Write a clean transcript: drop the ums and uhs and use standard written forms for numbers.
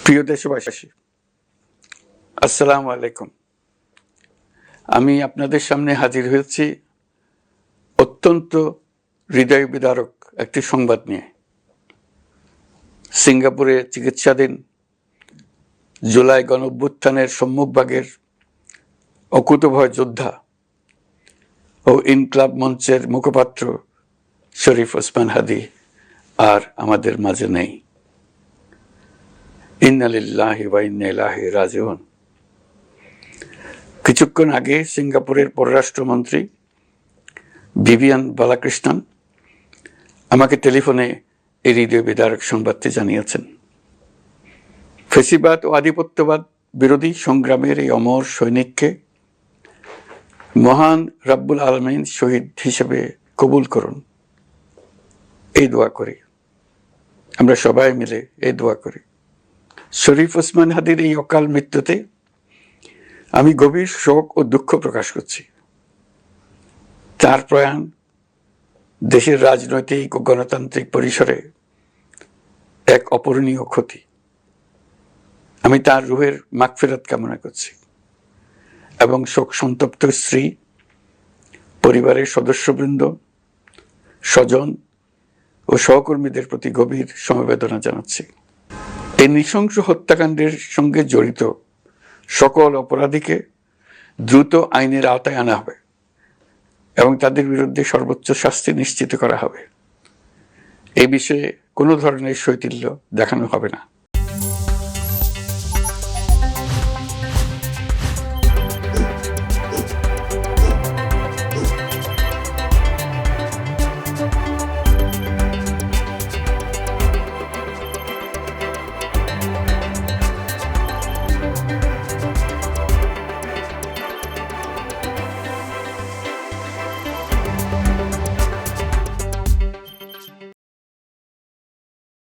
প্রিয় দেশবাসী, আসসালামু আলাইকুম। আমি আপনাদের সামনে হাজির হয়েছি অত্যন্ত হৃদয় বিদারক একটি সংবাদ নিয়ে। সিঙ্গাপুরে চিকিৎসাধীন জুলাই গণঅভ্যুত্থানের সম্মুখভাগের অকুতোভয় যোদ্ধা ও ইনকলাব মঞ্চের মুখপাত্র শরীফ ওসমান হাদী আর আমাদের মাঝে নেই। ইন্না লিল্লাহি ওয়া ইন্না ইলাইহি রাজিউন। কিছুক্ষণ আগে সিঙ্গাপুরের পররাষ্ট্রমন্ত্রী ভিভিয়ান বালাকৃষ্ণন আমাকে টেলিফোনে এই হৃদয় বিদারক সংবাদটি জানিয়েছেন। ফেসিবাদ ও আধিপত্যবাদ বিরোধী সংগ্রামের এই অমর সৈনিককে মহান রাব্বুল আলামিন শহীদ হিসেবে কবুল করুন, এই দোয়া করি। আমরা সবাই মিলে এই দোয়া করি। শরীফ ওসমান হাদীর এই অকাল মৃত্যুতে আমি গভীর শোক ও দুঃখ প্রকাশ করছি। তার প্রয়াণ দেশের রাজনৈতিক ও গণতান্ত্রিক পরিসরে এক অপূরণীয় ক্ষতি। আমি তার রুহের মাগফিরাত কামনা করছি এবং শোক সন্তপ্ত স্ত্রী, পরিবারের সদস্যবৃন্দ, স্বজন ও সহকর্মীদের প্রতি গভীর সমবেদনা জানাচ্ছি। এই নৃশংস হত্যাকাণ্ডের সঙ্গে জড়িত সকল অপরাধীকে দ্রুত আইনের আওতায় আনা হবে এবং তাদের বিরুদ্ধে সর্বোচ্চ শাস্তি নিশ্চিত করা হবে। এই বিষয়ে কোনো ধরনের শৈথিল্য দেখানো হবে না।